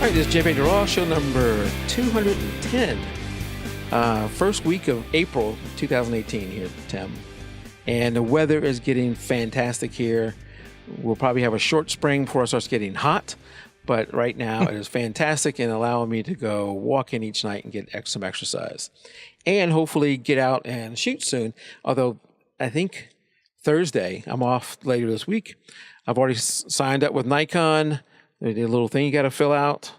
right, this is Jpeg Draw, show number 210. First week of April 2018 here, Tim. And the weather is getting fantastic here. We'll probably have a short spring before it starts getting hot. But right now it is fantastic and allowing me to go walk in each night and get some exercise. And hopefully get out and shoot soon. Although I think Thursday, I'm off later this week. I've already signed up with Nikon. There's a little thing you got to fill out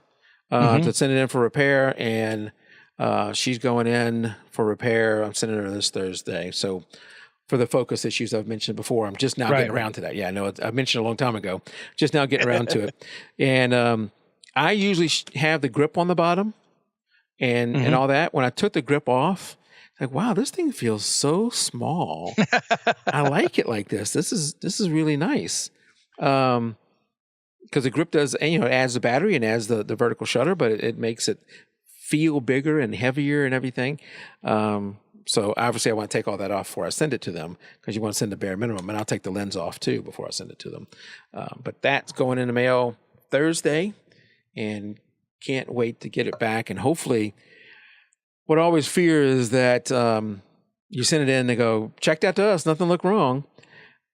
to send it in for repair. And she's going in for repair. I'm sending her this Thursday. So for the focus issues I've mentioned before, I'm just now getting around to that. Yeah, I know I mentioned a long time ago, just now getting around to it. And I usually have the grip on the bottom and all that. When I took the grip off, like, wow, this thing feels so small. I like it like this. This is really nice. Because the grip does, it adds the battery and adds the vertical shutter, but it makes it feel bigger and heavier and everything. So obviously I want to take all that off before I send it to them, because you want to send the bare minimum, and I'll take the lens off too before I send it to them. But that's going in the mail Thursday, and can't wait to get it back. And hopefully, what I always fear is that you send it in and they go, check that to us, nothing looked wrong.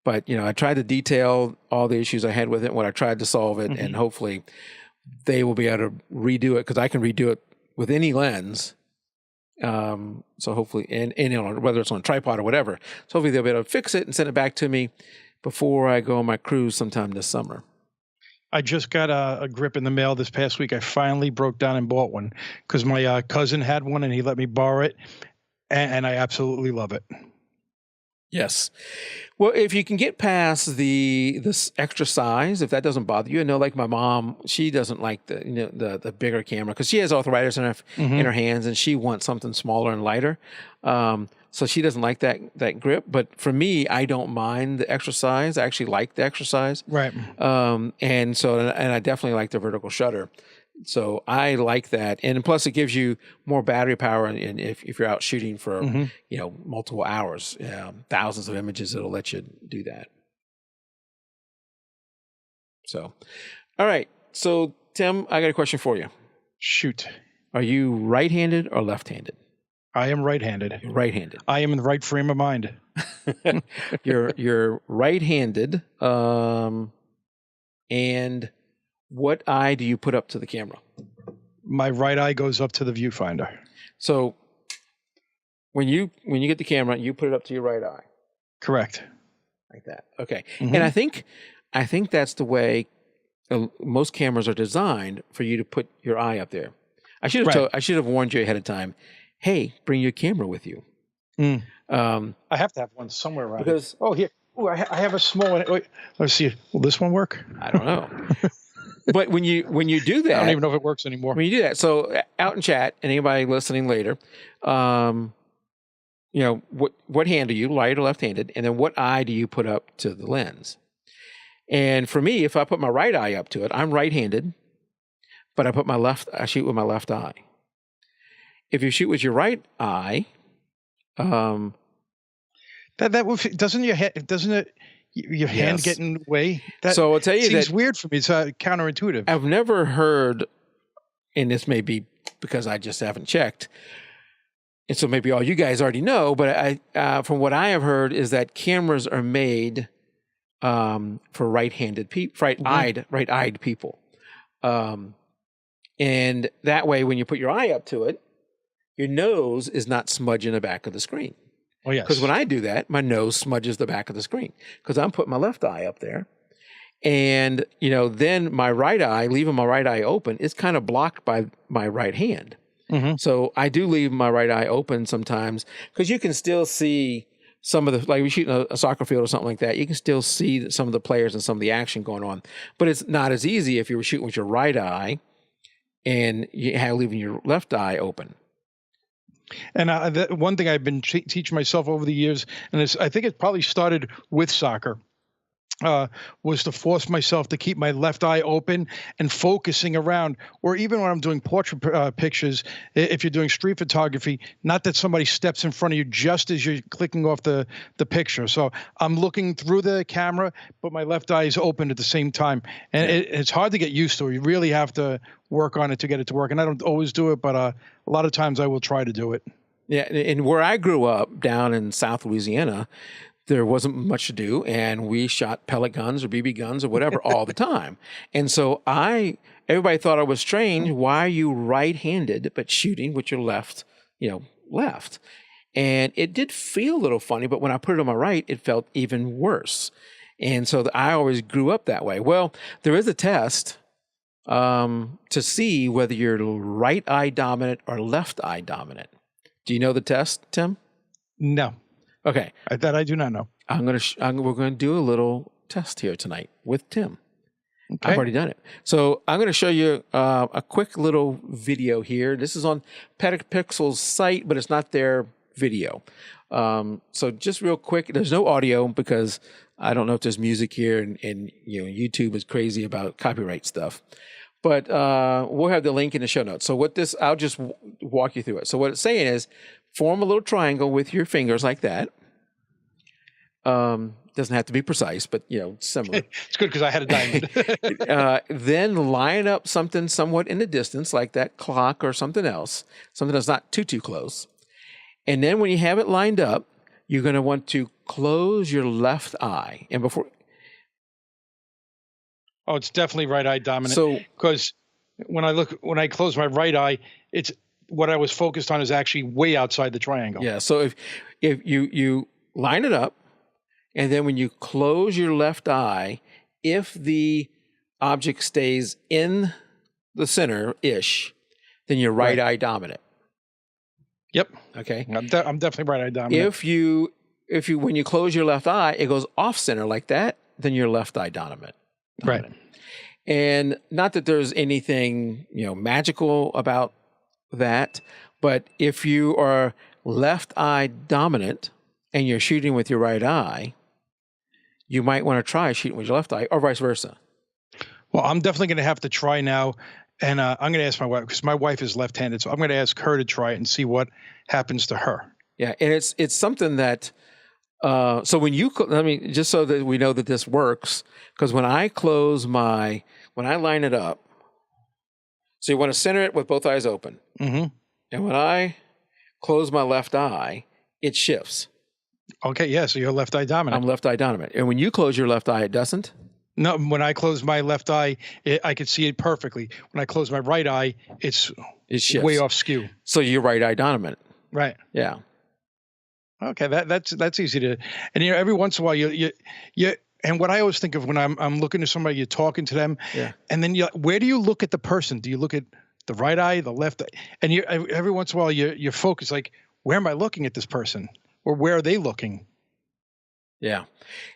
But, I tried to detail all the issues I had with it when I tried to solve it, and hopefully they will be able to redo it, because I can redo it with any lens. So hopefully, and whether it's on a tripod or whatever, so hopefully they'll be able to fix it and send it back to me before I go on my cruise sometime this summer. I just got a grip in the mail this past week. I finally broke down and bought one because my cousin had one and he let me borrow it, and I absolutely love it. Yes. Well, if you can get past this extra size, if that doesn't bother you, like my mom, she doesn't like the bigger camera because she has arthritis in her hands, and she wants something smaller and lighter. So she doesn't like that grip. But for me, I don't mind the extra size. I actually like the extra size. Right. And I definitely like the vertical shutter. So I like that. And plus it gives you more battery power. And if you're out shooting for, multiple hours, thousands of images, it'll let you do that. So, all right. So Tim, I got a question for you. Shoot. Are you right-handed or left-handed? I am right-handed. You're right-handed. I am in the right frame of mind. You're right-handed. And what eye do you put up to the camera? My right eye goes up to the viewfinder. So when you get the camera, you put it up to your right eye. Correct. Like that. Okay. And I think that's the way most cameras are designed, for you to put your eye up there. I should have warned you ahead of time. Hey, bring your camera with you. I have to have one somewhere around. Because here. Oh, I have a small one. Wait, let's see. Will this one work? I don't know. But when you do that, I don't even know if it works anymore. When you do that, so out in chat, and anybody listening later, what hand are you, right or left-handed, and then what eye do you put up to the lens? And for me, if I put my right eye up to it, I'm right-handed, but I shoot with my left eye. If you shoot with your right eye, doesn't your hand get in the way? So I'll tell you, seems weird for me. It's counterintuitive. I've never heard, and this may be because I just haven't checked, and so maybe all you guys already know, but I from what I have heard is that cameras are made for right-handed people, right-eyed people, and that way when you put your eye up to it, your nose is not smudging the back of the screen. Oh, yes. Because when I do that, my nose smudges the back of the screen, because I'm putting my left eye up there. And, then my right eye, leaving my right eye open, is kind of blocked by my right hand. So I do leave my right eye open sometimes, because you can still see some of like we're shooting a soccer field or something like that. You can still see some of the players and some of the action going on. But it's not as easy if you were shooting with your right eye and you have leaving your left eye open. And one thing I've been teaching myself over the years, and I think it probably started with soccer, was to force myself to keep my left eye open and focusing around, or even when I'm doing portrait pictures, if you're doing street photography, not that somebody steps in front of you just as you're clicking off the picture. So I'm looking through the camera, but my left eye is open at the same time. And it's hard to get used to. You really have to work on it to get it to work. And I don't always do it, but a lot of times I will try to do it. Yeah, and where I grew up down in South Louisiana, there wasn't much to do, and we shot pellet guns or BB guns or whatever all the time. And so everybody thought I was strange. Why are you right-handed but shooting with your left? And it did feel a little funny, but when I put it on my right, it felt even worse. And so I always grew up that way. Well, there is a test to see whether you're right eye dominant or left eye dominant. Do you know the test, Tim? No. Okay. That I do not know. We're going to do a little test here tonight with Tim. Okay. I've already done it. So I'm going to show you a quick little video here. This is on Petapixel's site, but it's not their video. So just real quick, there's no audio because I don't know if there's music here, and YouTube is crazy about copyright stuff. But we'll have the link in the show notes. So I'll just walk you through it. So what it's saying is, form a little triangle with your fingers like that. Doesn't have to be precise, but similar. It's good because I had a diamond. Then line up something somewhat in the distance, like that clock or something else, something that's not too close. And then when you have it lined up, you're going to want to close your left eye. And before... Oh, it's definitely right eye dominant. So, because when I close my right eye, it's what I was focused on is actually way outside the triangle. Yeah. So if you line it up, and then when you close your left eye, if the object stays in the center-ish, then you're right eye dominant. Yep. Okay. I'm definitely right eye dominant. If you when you close your left eye, it goes off center like that, then you're left eye dominant. Right. And not that there's anything, magical about that, but if you are left eye dominant and you're shooting with your right eye, you might want to try shooting with your left eye or vice versa. Well, I'm definitely going to have to try now. And I'm going to ask my wife, because my wife is left-handed. So I'm going to ask her to try it and see what happens to her. Yeah. And it's something that, so just so that we know that this works, because when I line it up, so you want to center it with both eyes open. Mm-hmm. And when I close my left eye, it shifts. Okay, yeah, so you're left eye dominant. I'm left eye dominant. And when you close your left eye, it doesn't? No, when I close my left eye, I can see it perfectly. When I close my right eye, it shifts. Way off skew. So you're right eye dominant. Right. Yeah. Okay, that's easy to, and every once in a while you and what I always think of when I'm looking at somebody, you're talking to them, and then where do you look at the person? Do you look at the right eye, the left eye? And every once in a while you're focused, like, where am I looking at this person, or where are they looking? Yeah,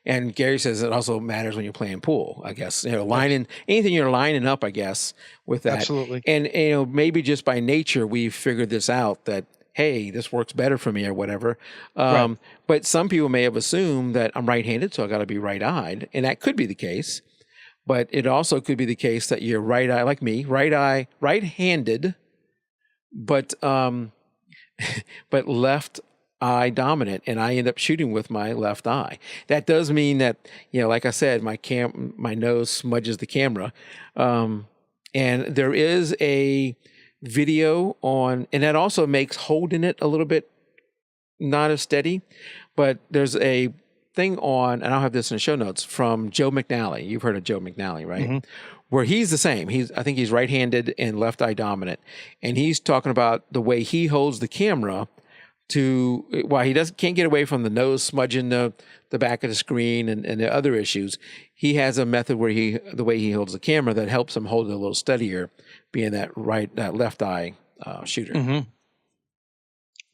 and Gary says it also matters when you're playing pool. I guess anything you're lining up, I guess, with that. Absolutely. And maybe just by nature we've figured this out that, hey, this works better for me or whatever. Right. But some people may have assumed that I'm right-handed, so I got to be right-eyed, and that could be the case. But it also could be the case that you're right eye, like me, right-handed, but but left eye dominant, and I end up shooting with my left eye. That does mean that, like I said, my nose smudges the camera, and there is a video on, and that also makes holding it a little bit not as steady, but there's a thing on, and I'll have this in the show notes, from Joe McNally. You've heard of Joe McNally, right? Mm-hmm. Where he's the same. I think he's right-handed and left eye dominant, and he's talking about the way he holds the camera while he can't get away from the nose smudging the back of the screen and the other issues. He has a method where the way he holds the camera that helps him hold it a little steadier, being that left eye shooter. Mm-hmm.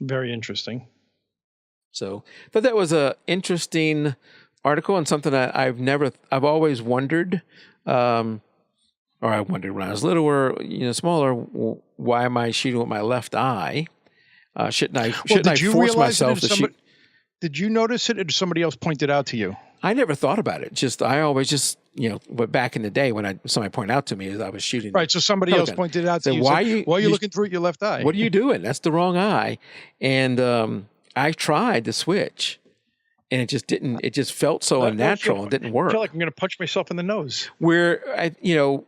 Very interesting. So, but that was a interesting article and something that I've always wondered, or I wondered when I was little or smaller, why am I shooting with my left eye? Shouldn't I force myself to shoot? Did you notice it, or did somebody else point it out to you? I never thought about it. I always just, but back in the day when somebody pointed out to me as I was shooting. Right. So somebody else pointed it out to you. Why are you looking through your left eye? What are you doing? That's the wrong eye. And I tried to switch, and it just didn't. It just felt so unnatural and didn't work. I feel like I'm going to punch myself in the nose. Where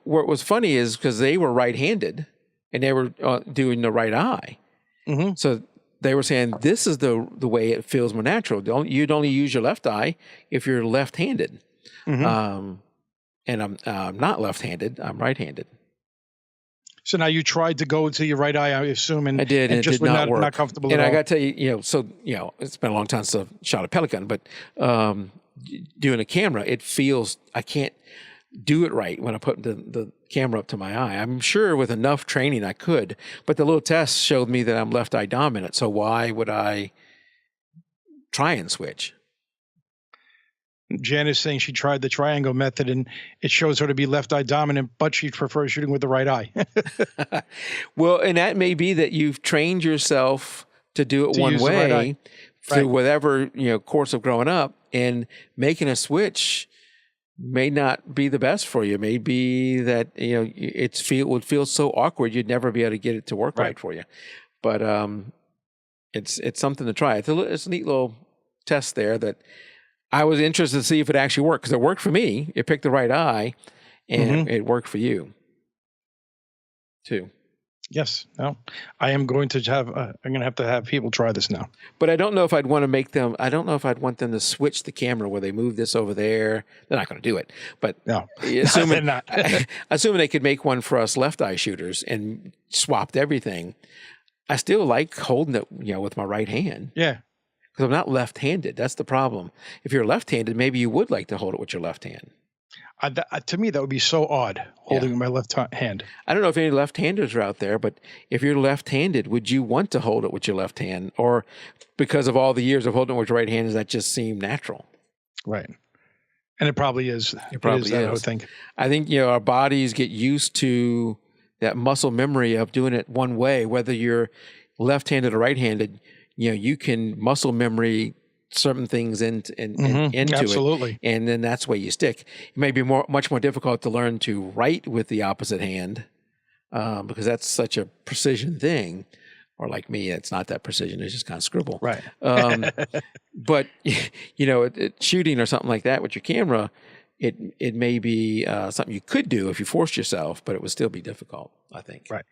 what was funny is because they were right-handed and they were doing the right eye, so they were saying this is the way it feels more natural. You'd only use your left eye if you're left-handed, and I'm not left-handed. I'm right-handed. So now you tried to go to your right eye, I assume, and I did, and just it did not work. Not comfortable. And at I all. got to tell you, it's been a long time since I've shot a pelican, but doing a camera, it feels I can't do it right when I put the camera up to my eye. I'm sure with enough training I could, but the little test showed me that I'm left eye dominant. So why would I try and switch? Jan is saying she tried the triangle method and it shows her to be left eye dominant, but she prefers shooting with the right eye. Well, and that may be that you've trained yourself to do it one way right through whatever course of growing up, and making a switch may not be the best for you. Maybe that would feel so awkward you'd never be able to get it to work right for you. But it's something to try. It's a neat little test there that I was interested to see if it actually worked, because it worked for me. It picked the right eye, and it worked for you too. Yes. No, I am going to have. I'm going to have people try this now. But I don't know if I'd want to make them. I don't know if I'd want them to switch the camera where they move this over there. They're not going to do it. But no, assuming not. assuming they could make one for us left eye shooters and swapped everything, I still like holding it, with my right hand. Yeah. Because I'm not left-handed. That's the problem. If you're left-handed, maybe you would like to hold it with your left hand. To me, that would be so odd, holding my left hand. I don't know if any left-handers are out there, but if you're left-handed, would you want to hold it with your left hand? Or because of all the years of holding it with your right hand, does that just seem natural? Right. And it probably is. It probably is. I would think. I think, our bodies get used to that muscle memory of doing it one way, whether you're left-handed or right-handed. You can muscle memory certain things into Absolutely. it, and then that's where you stick. It may be much more difficult to learn to write with the opposite hand because that's such a precision thing. Or like me, it's not that precision; it's just kind of scribble. Right. But shooting or something like that with your camera, it may be something you could do if you forced yourself, but it would still be difficult, I think. Right.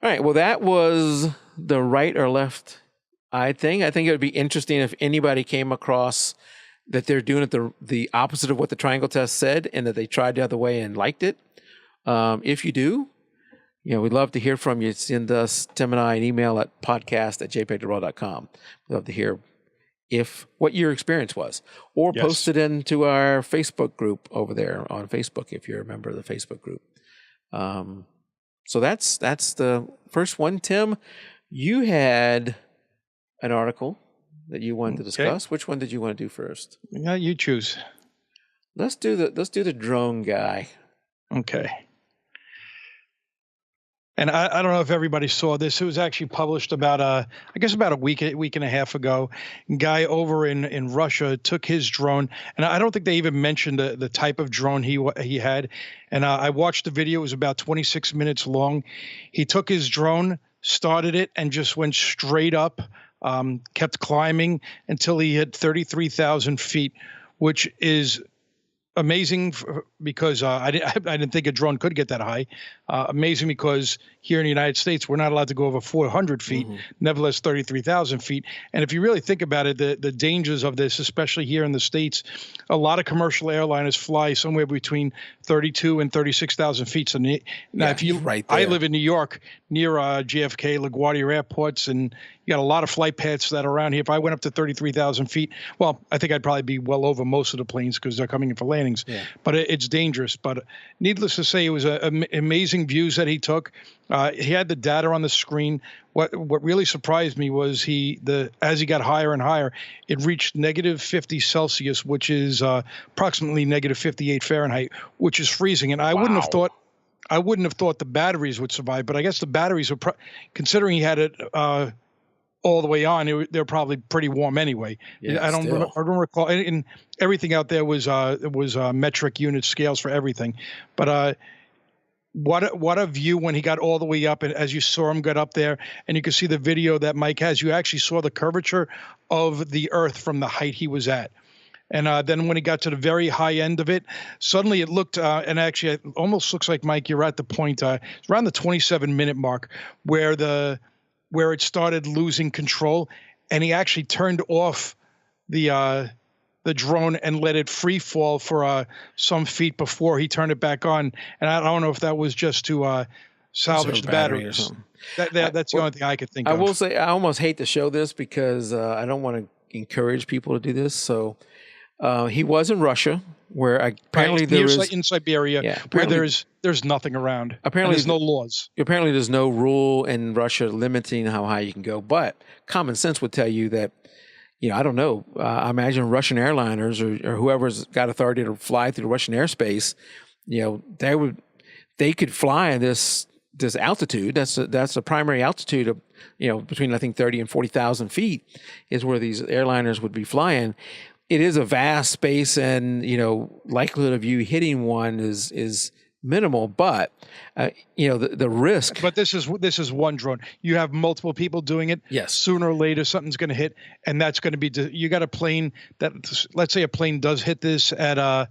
All right. Well, that was the right or left eye thing. I think it would be interesting if anybody came across that they're doing it the opposite of what the triangle test said, and that they tried the other way and liked it. If you do, we'd love to hear from you. Send us, Tim and I, an email at podcast@jpegdraw.com. We'd love to hear what your experience was, or post it into our Facebook group over there on Facebook if you're a member of the Facebook group. So that's the first one. Tim, you had an article that you wanted to discuss. Which one did you want to do first? Yeah, you choose. Let's do the drone guy. Okay. And I don't know if everybody saw this. It was actually published about a week and a half ago. A guy over in Russia took his drone, and I don't think they even mentioned the type of drone he had. And I watched the video. It was about 26 minutes long. He took his drone, started it, and just went straight up, kept climbing until he hit 33,000 feet, which is amazing because I didn't think a drone could get that high. Amazing because here in the United States, we're not allowed to go over 400 feet, nevertheless 33,000 feet. And if you really think about it, the dangers of this, especially here in the States, a lot of commercial airliners fly somewhere between 32 and 36,000 feet. So now if you, I live in New York near JFK, LaGuardia airports, and you got a lot of flight paths that are around here. If I went up to 33,000 feet, well, I think I'd probably be well over most of the planes because they're coming in for landings. Yeah. But it's dangerous. But needless to say, it was amazing views that he took. He had the data on the screen. What really surprised me was as he got higher and higher, it reached negative 50 Celsius, which is approximately negative 58 Fahrenheit, which is freezing. And I wouldn't have thought the batteries would survive, but I guess the batteries were considering he had it all the way on, they're probably pretty warm anyway. Yeah, still. I don't recall, and everything out there was metric unit scales for everything. But what a view when he got all the way up, and as you saw him get up there, and you can see the video that Mike has, you actually saw the curvature of the Earth from the height he was at. And then when he got to the very high end of it, suddenly it looked, and actually it almost looks like, Mike, you're at the point, it's around the 27-minute mark where it started losing control, and he actually turned off the drone and let it free fall for some feet before he turned it back on. And I don't know if that was just to salvage the batteries. Or something. That's the only thing I could think of. I will say I almost hate to show this because I don't want to encourage people to do this. So he was in Russia, where apparently there is in Siberia, where there's nothing around. Apparently, there's no laws. Apparently, there's no rule in Russia limiting how high you can go. But common sense would tell you that, I don't know. I imagine Russian airliners or whoever's got authority to fly through Russian airspace, they could fly in this altitude. That's the primary altitude of, between I think 30 and 40,000 feet is where these airliners would be flying. It is a vast space, and likelihood of you hitting one is minimal, but the risk. But this is one drone. You have multiple people doing it. Yes. Sooner or later, something's going to hit, and that's going to be. You got a plane that, let's say, a plane does hit this at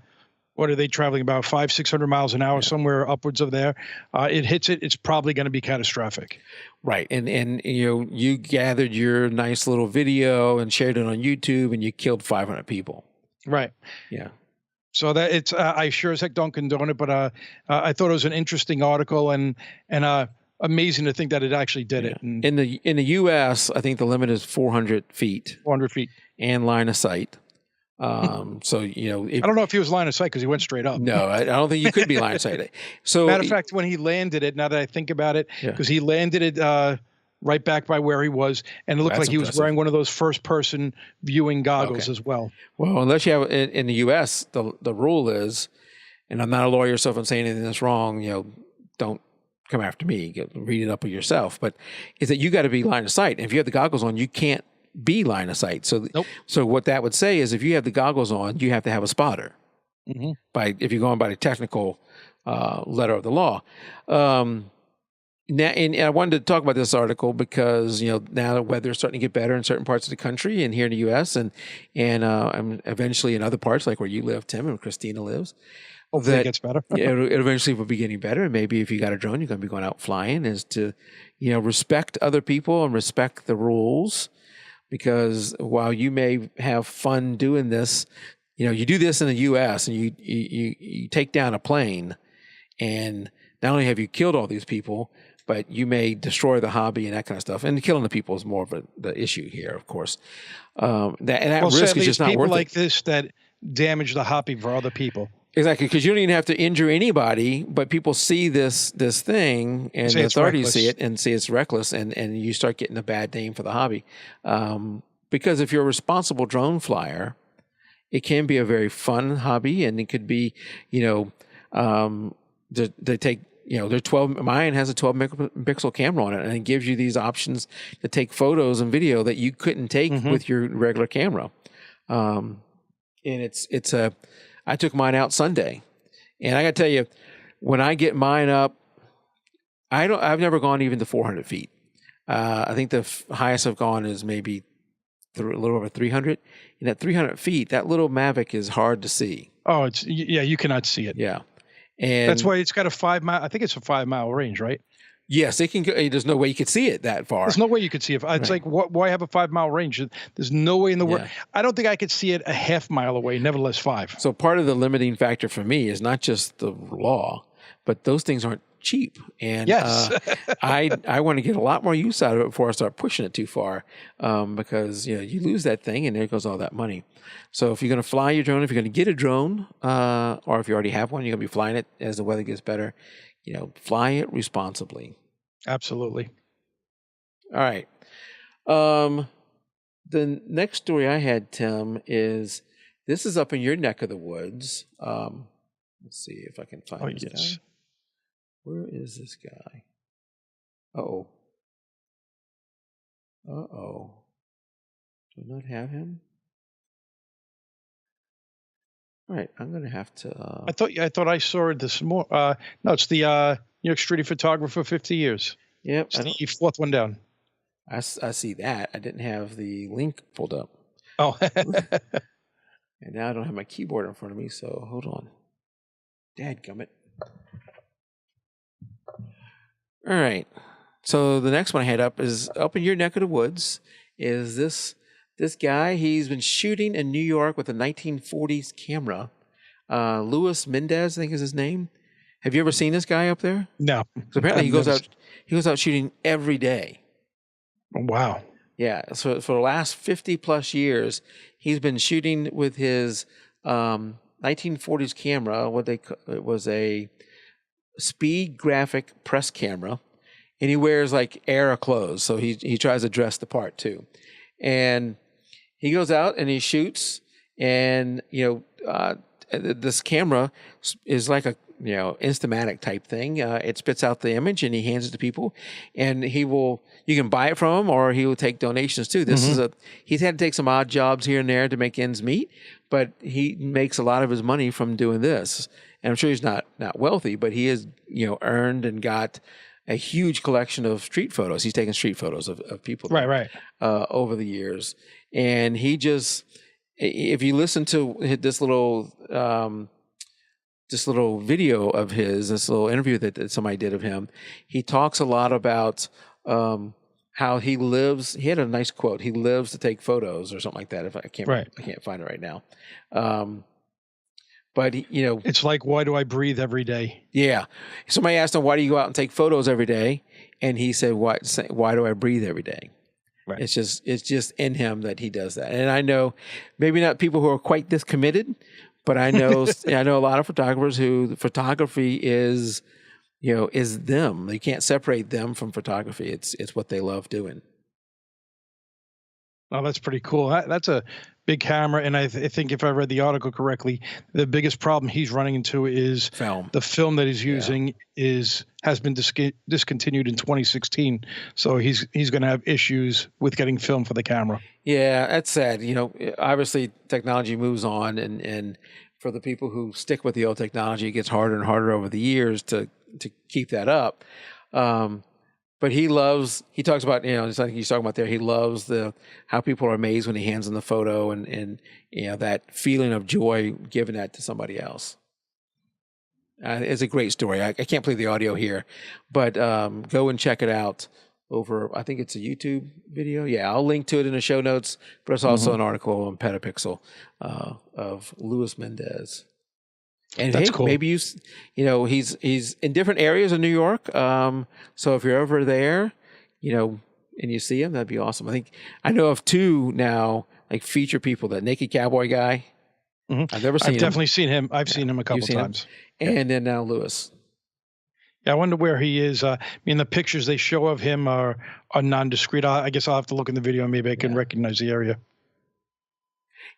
what are they traveling about 500-600 miles an hour, somewhere upwards of there. It hits it. It's probably going to be catastrophic. Right. And you gathered your nice little video and shared it on YouTube, and you killed 500 people. Right. Yeah. So that it's I sure as heck don't condone it, but I thought it was an interesting article and amazing to think that it actually did it. And in the U.S., I think the limit is 400 feet. 400 feet. And line of sight. So I don't know if he was line of sight because he went straight up. No, I don't think you could be line of sight. So matter of fact, when he landed it, now that I think about it, because he landed it right back by where he was, and it looked like he was wearing one of those first-person viewing goggles as well. Well, unless you have in the U.S., the rule is, and I'm not a lawyer, so if I'm saying anything that's wrong, don't come after me. Read it up yourself. But is that you got to be line of sight. And if you have the goggles on, you can't be line of sight. So, So what that would say is, if you have the goggles on, you have to have a spotter. Mm-hmm. If you're going by the technical letter of the law. Now, and I wanted to talk about this article because now the weather is starting to get better in certain parts of the country and here in the U.S. and eventually in other parts like where you live, Tim, and Christina lives. Hopefully it gets better. it eventually will be getting better. And maybe if you got a drone, you're going to be going out flying. Is to respect other people and respect the rules. Because while you may have fun doing this, you do this in the U.S. and you take down a plane, and not only have you killed all these people, but you may destroy the hobby and that kind of stuff. And killing the people is more of the issue here, of course. That risk is just not worth it. People like this that damage the hobby for other people. Exactly, because you don't even have to injure anybody, but people see this thing, and the authorities see it and see it's reckless, and you start getting a bad name for the hobby. Because if you're a responsible drone flyer, it can be a very fun hobby, and it could be, they take, they're 12. Mine has a 12 megapixel camera on it, and it gives you these options to take photos and video that you couldn't take with your regular camera. And I took mine out Sunday, and I got to tell you, when I get mine up, I've never gone even to 400 feet. I think the highest I've gone is maybe a little over 300. And at 300 feet, that little Mavic is hard to see. Oh, you cannot see it. Yeah. And that's why it's got a 5 mile. I think it's a 5 mile range, right? Yes, it can go. There's no way you could see it that far. There's no way you could see it. It's like, why have a 5 mile range? There's no way in the world. I don't think I could see it a half mile away, nevertheless 5. So part of the limiting factor for me is not just the law, but those things aren't cheap. And yes. I want to get a lot more use out of it before I start pushing it too far, because you lose that thing and there goes all that money. So if you're going to fly your drone, if you're going to get a drone, or if you already have one, you're going to be flying it as the weather gets better, fly it responsibly. Absolutely. All right. The next story I had, Tim, is this is up in your neck of the woods. Let's see if I can find this guy. Where is this guy? Uh-oh. Uh-oh. Do I not have him? All right, I'm going to have to... I thought I saw it this morning. No, it's the New York Street Photographer 50 years. Yep. It's the fourth one down. I see that. I didn't have the link pulled up. Oh. And now I don't have my keyboard in front of me, so hold on. Dadgummit. All right. So the next one I had up is up in your neck of the woods. Is this guy? He's been shooting in New York with a 1940s camera. Luis Mendez, I think is his name. Have you ever seen this guy up there? No. So apparently he goes out shooting every day. Wow. Yeah. So for the last 50 plus years, he's been shooting with his 1940s camera. It was a speed graphic press camera, and he wears like era clothes, so he tries to dress the part too. And he goes out and he shoots, and this camera is like a Instamatic type thing. It spits out the image and he hands it to people, and you can buy it from him, or he will take donations too. He's had to take some odd jobs here and there to make ends meet, but he makes a lot of his money from doing this. And I'm sure he's not wealthy, but he has earned and got a huge collection of street photos. He's taken street photos of people over the years. And he just, if you listen to this little video of his, this little interview that somebody did of him, he talks a lot about how he lives. He had a nice quote. He lives to take photos, or something like that. If I can't find it right now. But it's like, why do I breathe every day? Yeah. Somebody asked him, why do you go out and take photos every day? And he said, why do I breathe every day? Right. It's just in him that he does that. And I know maybe not people who are quite this committed, but I know I know a lot of photographers who photography is them. You can't separate them from photography. It's what they love doing. Oh, that's pretty cool. That's a big camera, and I think if I read the article correctly, the biggest problem he's running into is film. The film that he's using has been discontinued in 2016, so he's going to have issues with getting film for the camera. Yeah, that's sad. Obviously technology moves on, and for the people who stick with the old technology, it gets harder and harder over the years to keep that up. But he talks about, just like he's talking about there, he loves how people are amazed when he hands them the photo, and that feeling of joy giving that to somebody else. It's a great story. I can't play the audio here, but go and check it out over, I think it's a YouTube video. Yeah, I'll link to it in the show notes, but it's also an article on Petapixel of Luis Mendez. And that's cool. Maybe he's in different areas of New York. So if you're over there, and you see him, that'd be awesome. I know of two now, like feature people. That Naked Cowboy guy. Mm-hmm. I've definitely seen him. I've seen him a couple times. And then now Lewis. Yeah, I wonder where he is. The pictures they show of him are nondescript. I guess I'll have to look in the video and maybe I can recognize the area.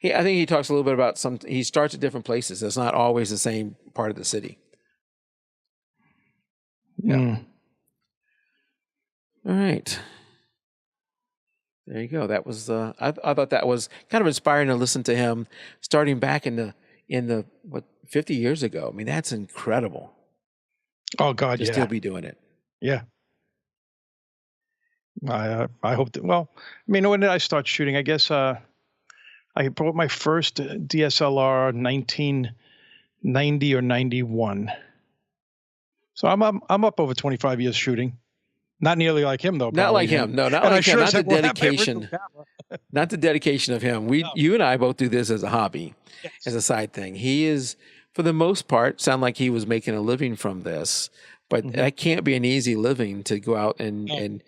I think he talks a little bit about he starts at different places. It's not always the same part of the city. Yeah. All right. There you go. That was I thought that was kind of inspiring to listen to him starting back in the 50 years ago. I mean, that's incredible. Oh God, to still be doing it. Yeah. I hope that. Well, when did I start shooting? I guess I bought my first DSLR 1990 or 91. So I'm up over 25 years shooting. Not nearly like him though. Probably. Not like him. No, not like him. Not the dedication. Not the dedication of him. You and I both do this as a hobby, as a side thing. He is, for the most part, sound like he was making a living from this, but that can't be an easy living to go out and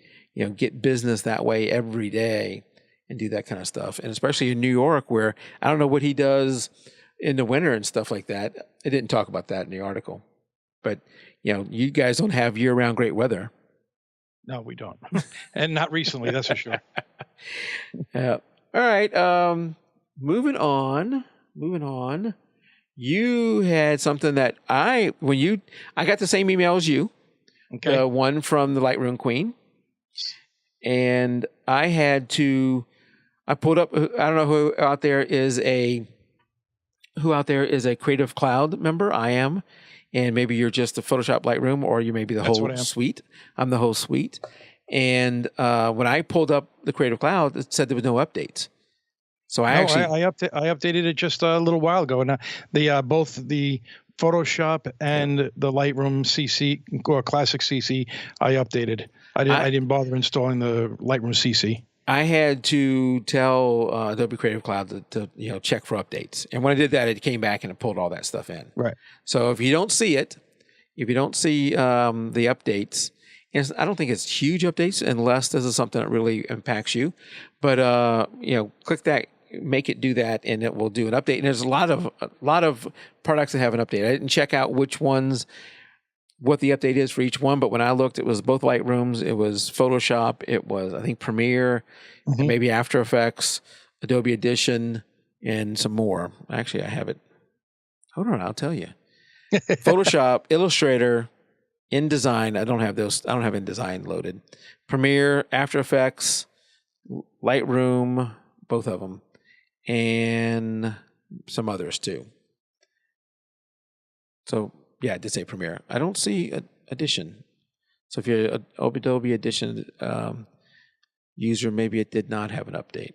get business that way every day. And do that kind of stuff. And especially in New York, where I don't know what he does in the winter and stuff like that. It didn't talk about that in the article. But, you guys don't have year-round great weather. No, we don't. And not recently, that's for sure. All right. Moving on. You had something that I got the same email as you. Okay. One from the Lightroom Queen. and I pulled up. I don't know who out there is a Creative Cloud member. I am, and maybe you're just the Photoshop Lightroom, or you may be the whole suite. I'm the whole suite. And when I pulled up the Creative Cloud, it said there was no updates. So I updated it just a little while ago, and the both the Photoshop and the Lightroom CC or Classic CC I updated. I didn't bother installing the Lightroom CC. I had to tell Adobe Creative Cloud to check for updates, and when I did that, it came back and it pulled all that stuff in. Right. So if you don't see the updates, and I don't think it's huge updates unless this is something that really impacts you. But click that, make it do that, and it will do an update. And there's a lot of products that have an update. I didn't check out what the update is for each one, but when I looked, it was both Lightrooms, it was Photoshop, it was, I think, Premiere, and maybe After Effects, Adobe Edition, and some more. Actually, I have it. Hold on, I'll tell you. Photoshop, Illustrator, InDesign. I don't have InDesign loaded. Premiere, After Effects, Lightroom, both of them, and some others too. So, yeah, I did say Premiere. I don't see Edition. So if you're an Adobe Edition user, maybe it did not have an update.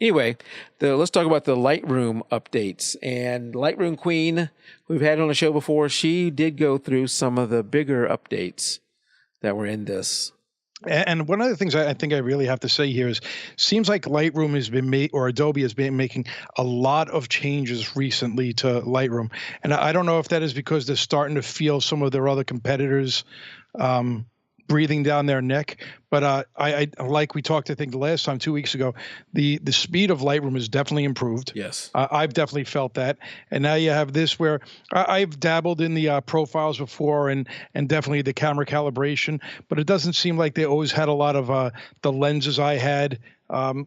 Anyway, let's talk about the Lightroom updates. And Lightroom Queen, we've had on the show before, she did go through some of the bigger updates that were in this. And one of the things I think I really have to say here is, seems like Lightroom has been or Adobe has been making a lot of changes recently to Lightroom. And I don't know if that is because they're starting to feel some of their other competitors breathing down their neck. But I like we talked, I think the last time, 2 weeks ago, the speed of Lightroom has definitely improved. Yes. I've definitely felt that. And now you have this where I've dabbled in the profiles before and definitely the camera calibration, but it doesn't seem like they always had a lot of the lenses I had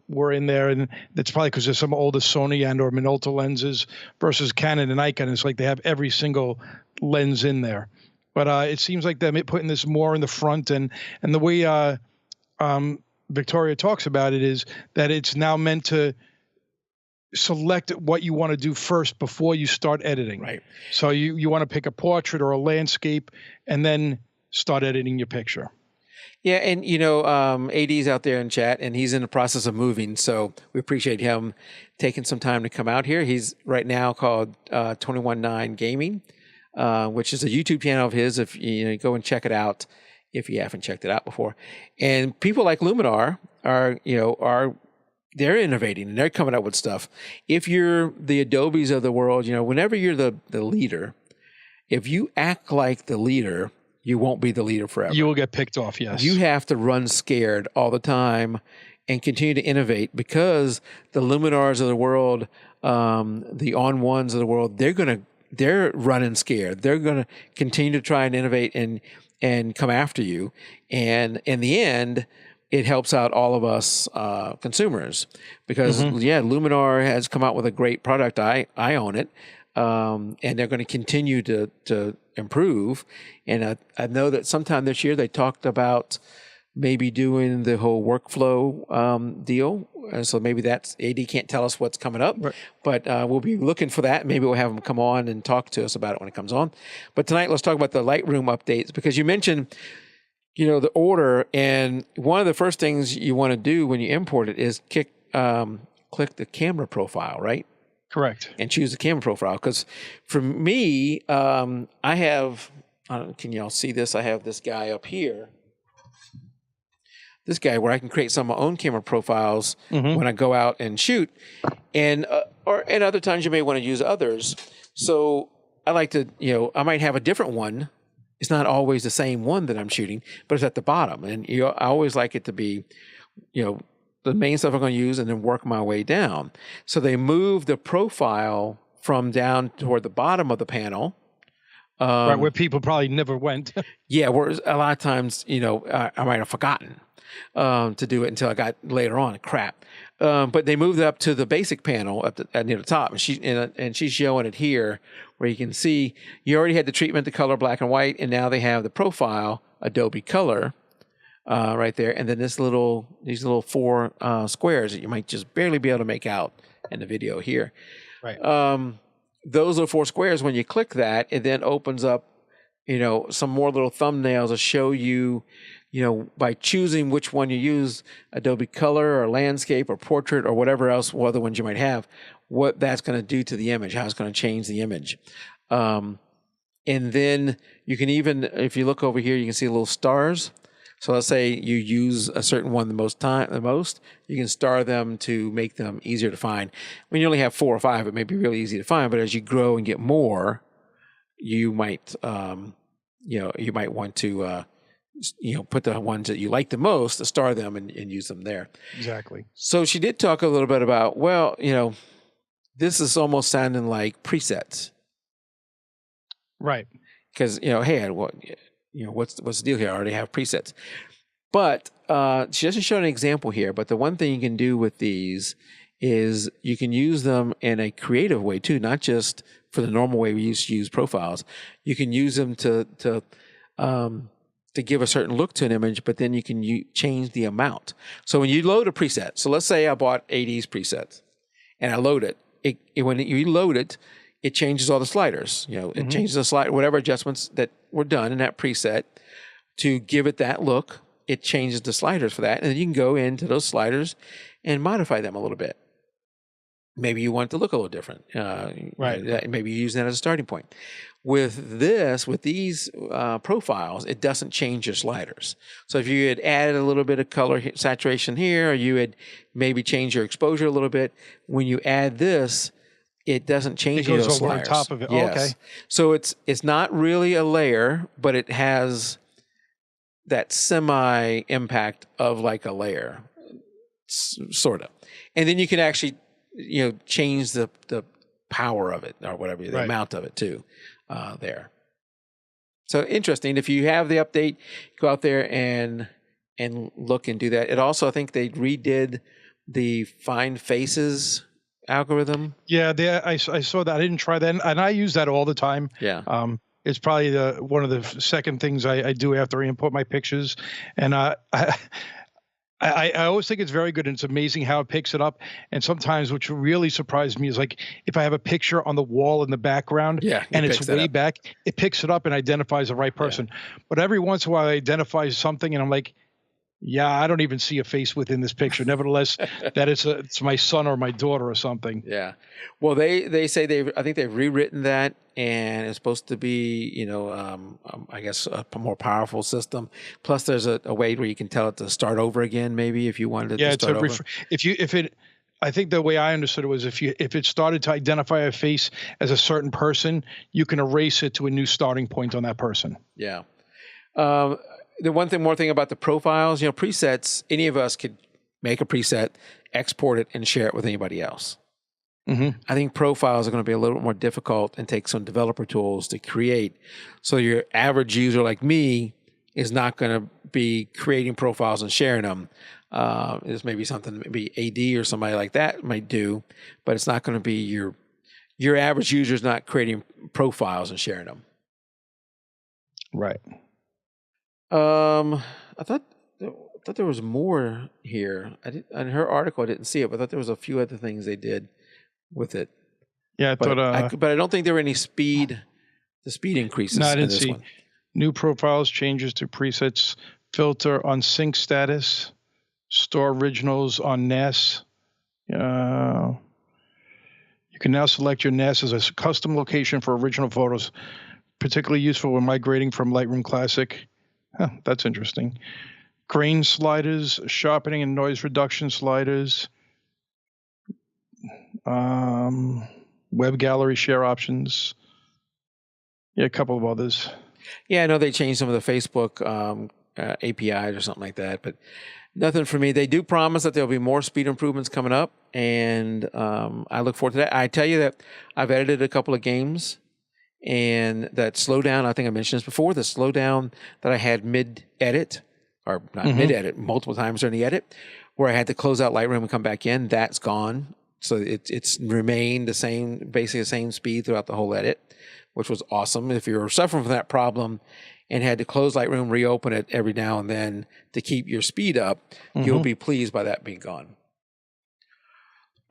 were in there. And that's probably because there's some older Sony and or Minolta lenses versus Canon and Nikon. It's like they have every single lens in there. But it seems like they're putting this more in the front, and the way Victoria talks about it is that it's now meant to select what you want to do first before you start editing. Right. So you want to pick a portrait or a landscape and then start editing your picture. Yeah, and AD's out there in chat, and he's in the process of moving, so we appreciate him taking some time to come out here. He's right now called 219 Gaming. Which is a YouTube channel of his. If you go and check it out, if you haven't checked it out before, and people like Luminar are they're innovating and they're coming up with stuff. If you're the Adobes of the world, whenever you're the leader, if you act like the leader, you won't be the leader forever. You will get picked off. Yes, you have to run scared all the time and continue to innovate, because the Luminars of the world, the On1s of the world, they're running scared. They're going to continue to try and innovate and come after you. And in the end, it helps out all of us consumers, because Luminar has come out with a great product. I own it. And they're going to continue to improve. And I know that sometime this year they talked about maybe doing the whole workflow deal. So maybe that's, AD can't tell us what's coming up, right, but we'll be looking for that. Maybe we'll have him come on and talk to us about it when it comes on. But tonight, let's talk about the Lightroom updates, because you mentioned, the order. And one of the first things you want to do when you import it is click the camera profile, right? Correct. And choose the camera profile. Because for me, I have, can y'all see this? I have this guy up here. This guy where I can create some of my own camera profiles when I go out and shoot, and other times you may want to use others. So I like to, I might have a different one. It's not always the same one that I'm shooting, but it's at the bottom. And I always like it to be, the main stuff I'm going to use, and then work my way down. So they move the profile from down toward the bottom of the panel. Right, where people probably never went. Yeah, whereas a lot of times, I might have forgotten to do it until I got later on. Crap. But they moved it up to the basic panel near the top, and she's showing it here, where you can see you already had the treatment, the color, black and white, and now they have the profile, Adobe Color, right there, and then these little four squares that you might just barely be able to make out in the video here. Right. Those little four squares, when you click that, it then opens up, some more little thumbnails to show you, by choosing which one you use, Adobe Color or Landscape or Portrait or whatever else, other ones you might have, what that's going to do to the image, how it's going to change the image. And then you can even, if you look over here, you can see little stars. So let's say you use a certain one the most, you can star them to make them easier to find. When you only have 4 or 5, it may be really easy to find, but as you grow and get more, you might, you might want to, put the ones that you like the most, to star them and use them there. Exactly. So she did talk a little bit about, this is almost sounding like presets. Right. Because, hey, what's the deal here? I already have presets. But she doesn't show an example here, but the one thing you can do with these is you can use them in a creative way too, not just for the normal way we used to use profiles. You can use them to give a certain look to an image, but then you can change the amount. So when you load a preset, so let's say I bought 80s presets and I load it. When you load it, it changes all the sliders. It changes the slide, whatever adjustments that were done in that preset to give it that look. It changes the sliders for that, and then you can go into those sliders and modify them a little bit. Maybe you want it to look a little different. Right. Maybe you're using that as a starting point. With these profiles, it doesn't change your sliders. So if you had added a little bit of color saturation here, or you had maybe changed your exposure a little bit, when you add this, it doesn't change those sliders. It goes over on top of it. Yes. Okay. So it's not really a layer, but it has that semi impact of like a layer, sort of. And then you can actually, change the power of it or whatever, the amount of it too, there. So interesting. If you have the update, go out there and look and do that. It also, I think they redid the Find Faces algorithm. Yeah, I saw that. I didn't try that, and I use that all the time. Yeah. It's probably one of the second things I do after I import my pictures, and I always think it's very good, and it's amazing how it picks it up. And sometimes, which really surprised me, is like if I have a picture on the wall in the background, and it's way back, it picks it up and identifies the right person. Yeah. But every once in a while, it identifies something, and I'm like, yeah, I don't even see a face within this picture. Nevertheless, that it's my son or my daughter or something. Yeah. Well, they say I think they've rewritten that, and it's supposed to be, I guess a more powerful system. Plus, there's a way where you can tell it to start over again, maybe if you wanted it to start over. I think the way I understood it was if it started to identify a face as a certain person, you can erase it to a new starting point on that person. Yeah. The more thing about the profiles, presets, any of us could make a preset, export it, and share it with anybody else. Mm-hmm. I think profiles are going to be a little bit more difficult and take some developer tools to create. So your average user like me is not going to be creating profiles and sharing them. It's maybe something maybe AD or somebody like that might do, but it's not going to be your average user is not creating profiles and sharing them. Right. I thought there was more here. In her article, I didn't see it, but I thought there was a few other things they did with it. Yeah, but I don't think there were any speed increases. No, I didn't see one. New profiles, changes to presets, filter on sync status, store originals on NAS. You can now select your NAS as a custom location for original photos, particularly useful when migrating from Lightroom Classic. Huh, that's interesting. Grain sliders, sharpening and noise reduction sliders, web gallery share options. Yeah, a couple of others. Yeah, I know they changed some of the Facebook APIs or something like that, but nothing for me. They do promise that there'll be more speed improvements coming up, and I look forward to that. I tell you that I've edited a couple of games, and that slowdown, I think I mentioned this before, the slowdown that I had mid-edit, or not mid-edit, multiple times during the edit, where I had to close out Lightroom and come back in, that's gone. So it's remained the same, basically the same speed throughout the whole edit, which was awesome. If you're suffering from that problem and had to close Lightroom, reopen it every now and then to keep your speed up, you'll be pleased by that being gone.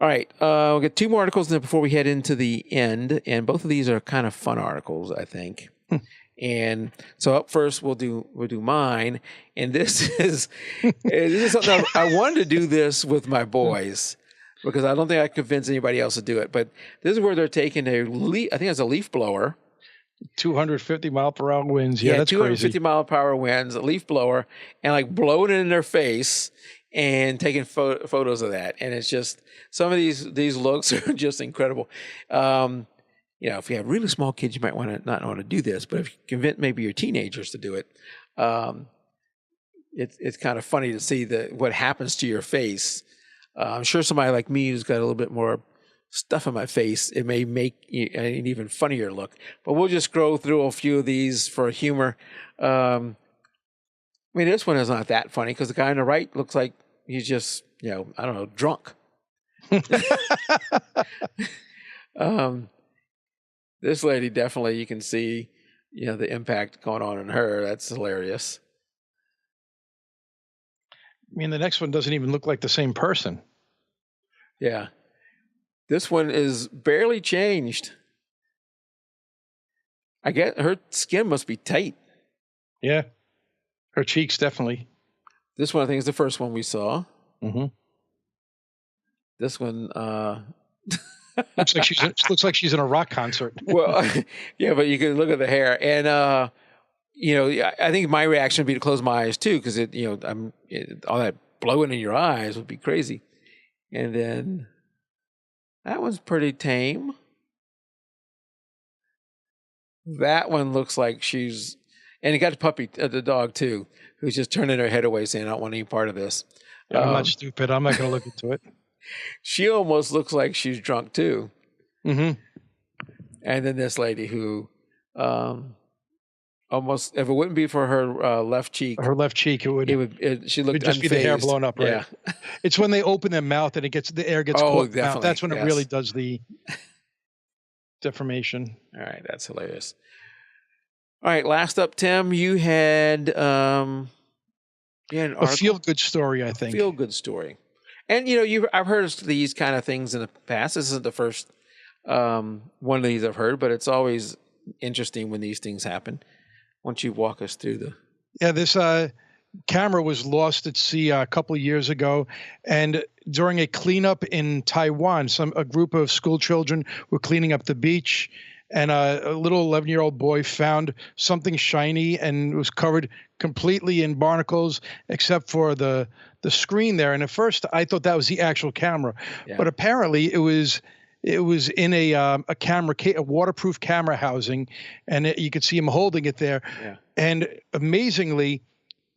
All right, we'll get 2 more articles before we head into the end, and both of these are kind of fun articles, I think. And so up first, we'll do mine, and this is something I wanted to do this with my boys because I don't think I could convince anybody else to do it. But this is where they're taking I think it's a leaf blower. 250 mile per hour winds. Yeah, that's 250 crazy. mile per hour winds, a leaf blower, and like blowing it in their face and taking photos of that. And it's just, some of these looks are just incredible. If you have really small kids, you might not want to do this, but if you convince maybe your teenagers to do it, it's kind of funny to see what happens to your face. I'm sure somebody like me who's got a little bit more stuff in my face, it may make an even funnier look. But we'll just scroll through a few of these for humor. This one is not that funny because the guy on the right looks like he's just, I don't know, drunk. This lady definitely, you can see, the impact going on in her. That's hilarious. The next one doesn't even look like the same person. Yeah. This one is barely changed. I get her skin must be tight. Yeah. Her cheeks, definitely. This one, I think, is the first one we saw. Mm-hmm. This one, looks like she's in a rock concert. Well, yeah, but you can look at the hair, and I think my reaction would be to close my eyes too, because all that blowing in your eyes would be crazy. And then that one's pretty tame. That one looks like and you got the dog too, who's just turning her head away, saying, "I don't want any part of this." I'm not stupid. I'm not going to look into it. She almost looks like she's drunk too. Mm-hmm. And then this lady who, almost, if it wouldn't be for her left cheek, it would. She looked just unfazed. Be the hair blown up, right? Yeah. It's when they open their mouth and the air gets caught in the mouth. That's when it really does the deformation. All right, that's hilarious. All right, last up, Tim, you had an a feel-good story, I think. Feel-good story. And, I've heard of these kind of things in the past. This isn't the first one of these I've heard, but it's always interesting when these things happen. Why don't you walk us through this camera was lost at sea a couple of years ago, and during a cleanup in Taiwan, a group of school children were cleaning up the beach, and a little 11-year-old boy found something shiny and was covered completely in barnacles except for the screen there. And at first I thought that was the actual camera, but apparently it was in a waterproof camera housing, and you could see him holding it there. Yeah. And amazingly,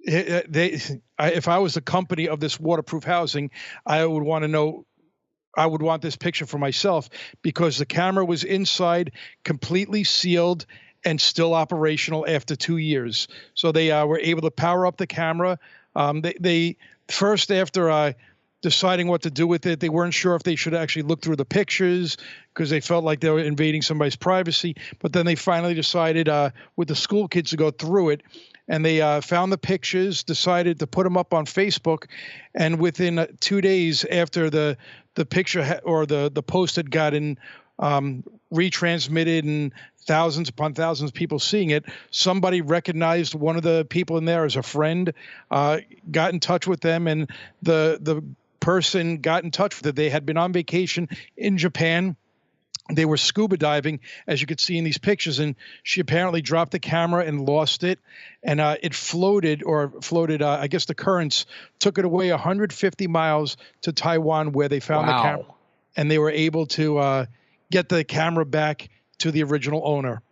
if I was the company of this waterproof housing, I would want this picture for myself, because the camera was inside, completely sealed and still operational after 2 years. So they were able to power up the camera. They first, after deciding what to do with it, they weren't sure if they should actually look through the pictures because they felt like they were invading somebody's privacy. But then they finally decided with the school kids to go through it, and they found the pictures, decided to put them up on Facebook, and within 2 days after the picture or the post had gotten retransmitted and thousands upon thousands of people seeing it, somebody recognized one of the people in there as a friend, got in touch with them, and the person got in touch with it. They had been on vacation in Japan. They were scuba diving, as you could see in these pictures, and she apparently dropped the camera and lost it, and it floated. I guess the currents took it away 150 miles to Taiwan, where they found the camera, and they were able to get the camera back to the original owner,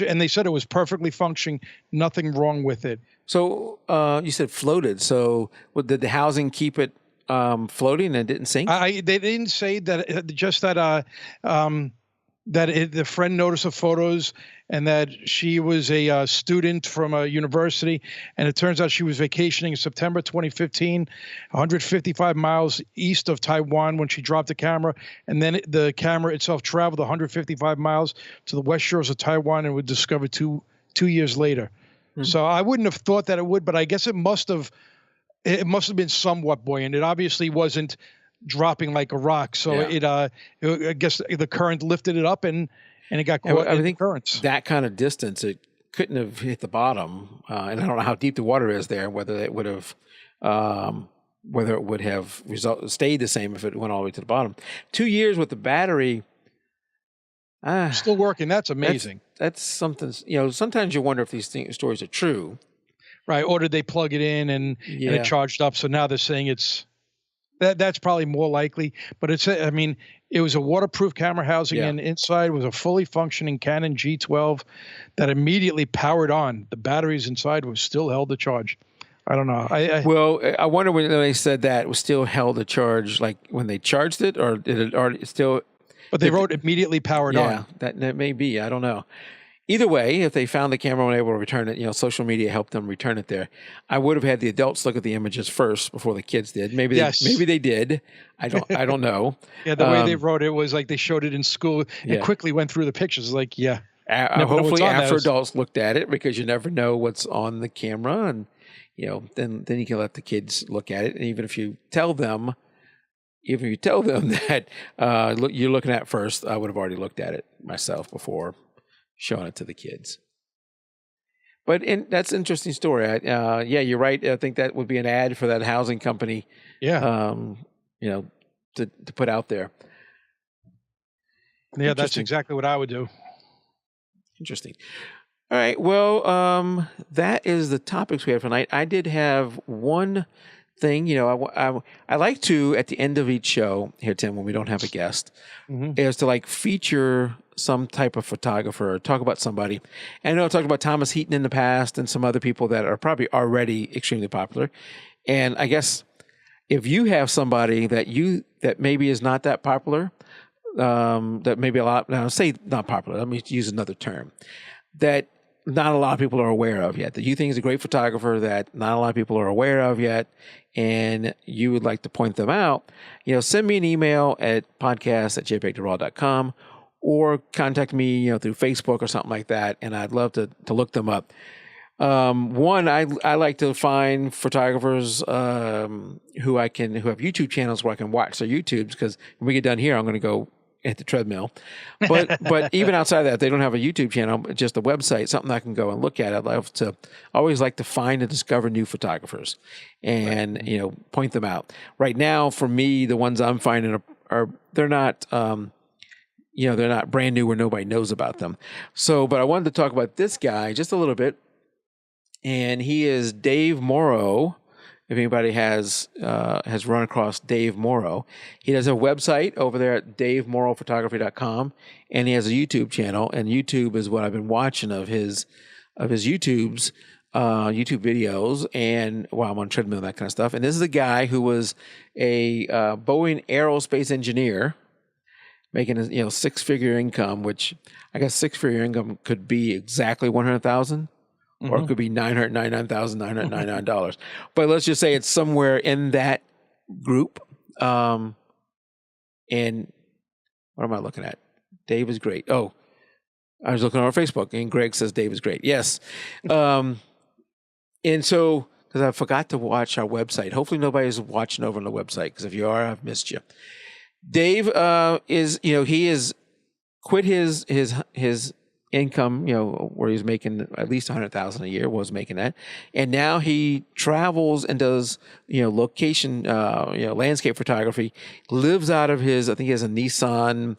and they said it was perfectly functioning, nothing wrong with it. So you said floated. So did the housing keep it floating and it didn't sink? They didn't say that. Just that the friend noticed the photos, and that she was a student from a university, and it turns out she was vacationing in September 2015, 155 miles east of Taiwan when she dropped the camera, and then the camera itself traveled 155 miles to the west shores of Taiwan and was discovered two years later. So I wouldn't have thought that it would, but I guess it must have been somewhat buoyant. It obviously wasn't dropping like a rock. So I guess the current lifted it up and it got caught in the currents. That kind of distance, it couldn't have hit the bottom. And I don't know how deep the water is there, whether it would have stayed the same if it went all the way to the bottom. 2 years with the battery. Still working. That's amazing. That's something, sometimes you wonder if these stories are true. Right. Or did they plug it in and it charged up? So now they're saying that's probably more likely, but it was a waterproof camera housing and inside was a fully functioning Canon G12 that immediately powered on. The batteries inside was still held to charge. I don't know. I wonder when they said that it was still held to charge, like when they charged it, or did it already still? But they wrote immediately powered on. Yeah, that may be. I don't know. Either way, if they found the camera and were able to return it, social media helped them return it there. I would have had the adults look at the images first before the kids did. Maybe they did. I don't know. Yeah, the way they wrote it was like they showed it in school and quickly went through the pictures. Like, hopefully after adults looked at it, because you never know what's on the camera, and then you can let the kids look at it. And even if you tell them that you're looking at it first, I would have already looked at it myself before showing it to the kids. But that's an interesting story. You're right. I think that would be an ad for that housing company. Yeah. To put out there. Yeah, that's exactly what I would do. Interesting. All right. Well, that is the topics we have tonight. I did have one thing. I like to, at the end of each show here, Tim, when we don't have a guest, is to feature some type of photographer or talk about somebody. And I know I talked about Thomas Heaton in the past and some other people that are probably already extremely popular. And I guess if you have somebody that maybe is not that popular, that maybe now say not popular, let me use another term, that not a lot of people are aware of yet, that you think is a great photographer that not a lot of people are aware of yet, and you would like to point them out, send me an email at podcast@jpegdraw.com, or contact me, through Facebook or something like that, and I'd love to look them up. One, I like to find photographers who have YouTube channels where I can watch their YouTubes, because when we get done here, I'm going to go hit the treadmill. But even outside of that, they don't have a YouTube channel, just a website, something I can go and look at. Always like to find and discover new photographers and, point them out. Right now, for me, the ones I'm finding they're not, they're not brand new where nobody knows about them. So, but I wanted to talk about this guy just a little bit. And he is Dave Morrow. If anybody has run across Dave Morrow, he does a website over there at davemorrowphotography.com, and he has a YouTube channel. And YouTube is what I've been watching of his YouTube videos, and while I'm on treadmill and that kind of stuff. And this is a guy who was a Boeing aerospace engineer, making a six-figure income, which I guess six-figure income could be exactly $100,000. Or it could be $999,999. But let's just say it's somewhere in that group. And what am I looking at? Dave is great. Oh, I was looking on our Facebook, and Greg says Dave is great. Yes. And so, because I forgot to watch our website. Hopefully nobody's watching over on the website, because if you are, I've missed you. Dave he has quit his income, where he's making at least $100,000 a year, was making that. And now he travels and does, location, landscape photography, lives out of I think he has a Nissan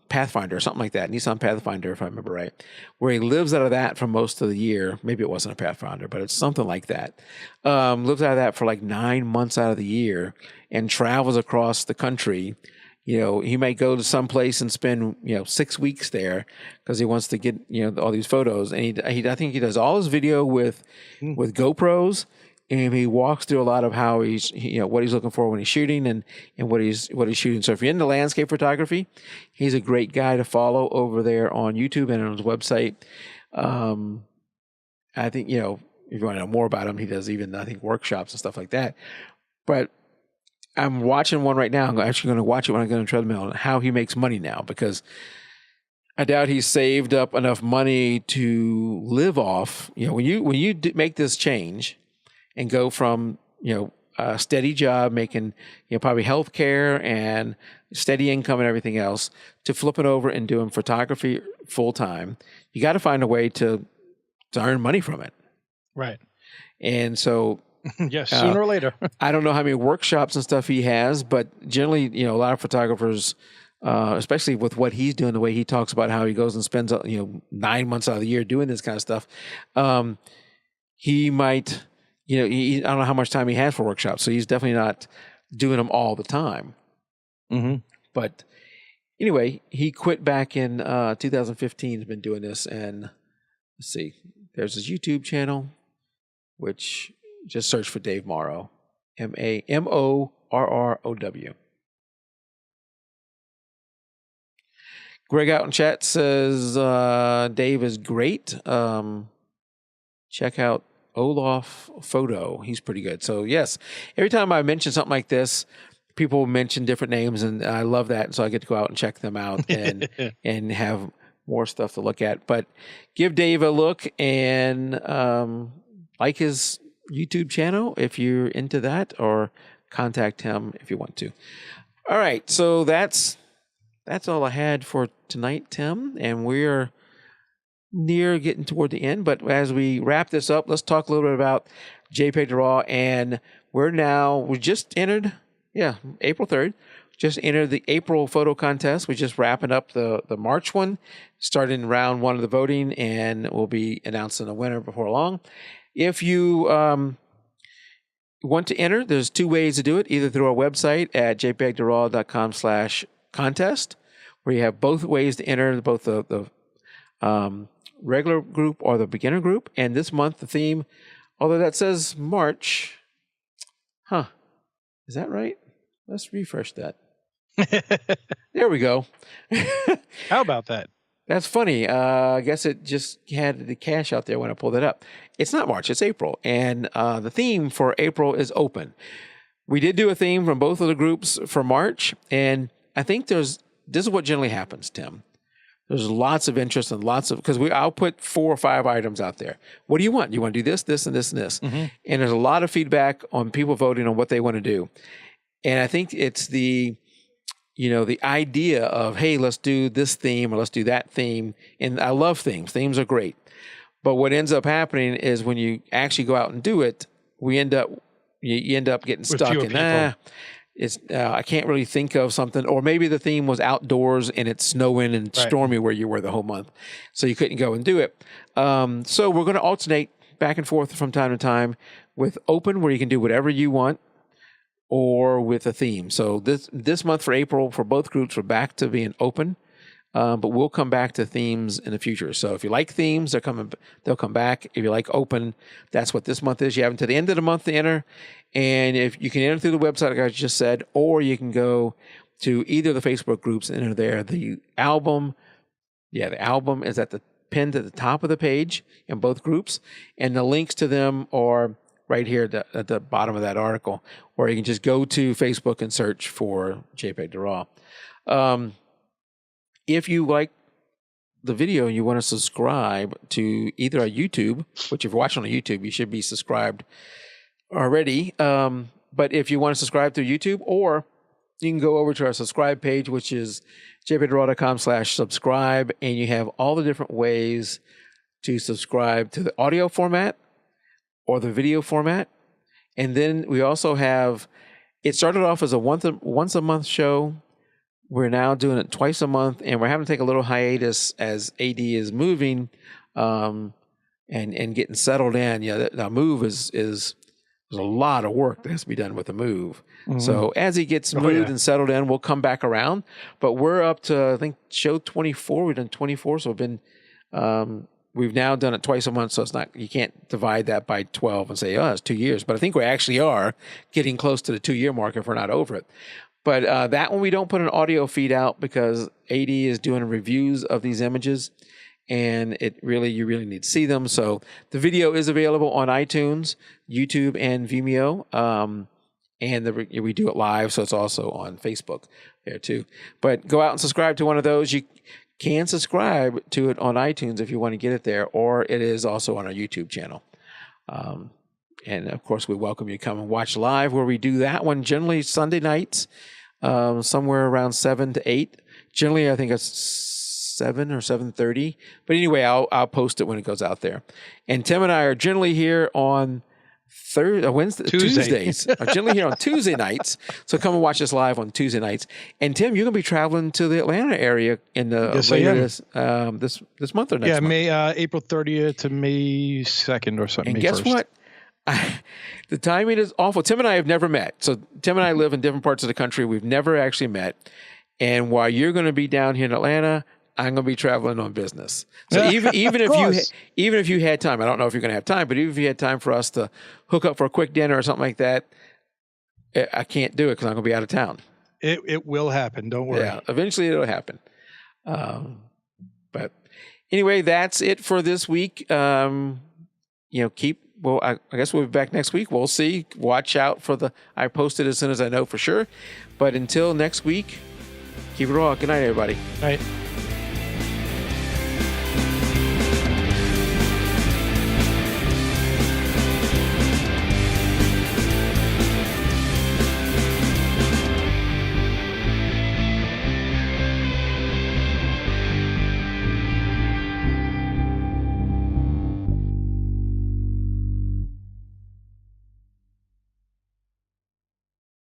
Pathfinder or something like that. Nissan Pathfinder, if I remember right, where he lives out of that for most of the year. Maybe it wasn't a Pathfinder, but it's something like that. Lives out of that for like 9 months out of the year and travels across the country. He might go to some place and spend, 6 weeks there because he wants to get, all these photos. And I think he does all his video with GoPros, and he walks through a lot of how what he's looking for when he's shooting and what he's shooting. So if you're into landscape photography, he's a great guy to follow over there on YouTube and on his website. I think, if you want to know more about him, he does even, I think, workshops and stuff like that. But I'm watching one right now. I'm actually going to watch it when I get on the treadmill, and how he makes money now, because I doubt he saved up enough money to live off. When you make this change and go from a steady job making probably health care and steady income and everything else to flipping over and doing photography full time, you got to find a way to earn money from it. Right. And so yes, sooner or later. I don't know how many workshops and stuff he has, but generally, a lot of photographers, especially with what he's doing, the way he talks about how he goes and spends 9 months out of the year doing this kind of stuff, he might, I don't know how much time he has for workshops, so he's definitely not doing them all the time. Mm-hmm. But anyway, he quit back in 2015. He's been doing this, and let's see, there's his YouTube channel, which just search for Dave Morrow, Morrow. Greg out in chat says Dave is great. Check out Olaf Photo. He's pretty good. So yes, every time I mention something like this, people mention different names, and I love that. And so I get to go out and check them out and and have more stuff to look at. But give Dave a look and like his YouTube channel if you're into that, or contact him if you want to. All right, so that's all I had for tonight, Tim, and we're near getting toward the end. But as we wrap this up, let's talk a little bit about Jpeg Draw. And we just entered, April 3rd, just entered the April photo contest. We're just wrapping up the March one, starting round 1 of the voting, and we'll be announcing a winner before long. If you want to enter, there's 2 ways to do it, either through our website at jpegdraw.com/contest, where you have both ways to enter, both the regular group or the beginner group. And this month, the theme, although that says March, is that right? Let's refresh that. There we go. How about that? That's funny. I guess it just had the cache out there when I pulled it up. It's not March, it's April. And the theme for April is open. We did do a theme from both of the groups for March. And I think this is what generally happens, Tim. There's lots of interest and because I'll put 4 or 5 items out there. What do you want? You want to do this, this, and this, and this. Mm-hmm. And there's a lot of feedback on people voting on what they want to do. And I think it's the idea of, hey, let's do this theme or let's do that theme. And I love themes. Themes are great. But what ends up happening is when you actually go out and do it, you end up getting stuck in, I can't really think of something. Or maybe the theme was outdoors and it's snowing and stormy where you were the whole month, so you couldn't go and do it. So we're going to alternate back and forth from time to time with open, where you can do whatever you want, or with a theme. So this month for April, for both groups, we're back to being open, but we'll come back to themes in the future. So if you like themes, they'll come back. If you like open, that's what this month is. You have until the end of the month to enter. And if you can enter through the website, like I just said, or you can go to either of the Facebook groups and enter there. The album is pinned at the top of the page in both groups, and the links to them are right here at the bottom of that article, or you can just go to Facebook and search for Jpeg Draw. If you like the video and you want to subscribe to either our YouTube, which if you're watching on YouTube, you should be subscribed already. But if you want to subscribe through YouTube, or you can go over to our subscribe page, which is jpegdraw.com/subscribe, and you have all the different ways to subscribe to the audio format or the video format. And then we also have, it started off as a once a month show. We're now doing it twice a month, and we're having to take a little hiatus as AD is moving and getting settled in. The move is there's a lot of work that has to be done with the move. Mm-hmm. So as he gets moved and settled in, we'll come back around. But we're up to, I think, show 24. We've done 24, so we've now done it twice a month. So it's not, you can't divide that by 12 and say, oh, it's 2 years. But I think we actually are getting close to the 2-year mark if we're not over it. But that one, we don't put an audio feed out because AD is doing reviews of these images, and you really need to see them. So the video is available on iTunes, YouTube, and Vimeo. And we do it live, so it's also on Facebook there too. But go out and subscribe to one of those. You can subscribe to it on iTunes if you want to get it there, or it is also on our YouTube channel. And of course, we welcome you to come and watch live, where we do that one generally Sunday nights, somewhere around 7 to 8. Generally, I think it's 7 or 7:30. But anyway, I'll post it when it goes out there. And Tim and I are generally here on Tuesdays. I'm generally here on Tuesday nights. So come and watch us live on Tuesday nights. And Tim, you're going to be traveling to the Atlanta area in the later this month or next month. May April 30th to May 2nd or something. And May guess 1st. what? The timing is awful. Tim and I have never met. So Tim and I live in different parts of the country. We've never actually met. And while you're going to be down here in Atlanta, I'm going to be traveling on business. So even if you had time, I don't know if you're going to have time, but even if you had time for us to hook up for a quick dinner or something like that, I can't do it because I'm going to be out of town. It will happen. Don't worry. Yeah, eventually it'll happen. But anyway, that's it for this week. I guess we'll be back next week. We'll see. Watch out for I post it as soon as I know for sure. But until next week, keep it raw. Good night, everybody. Night.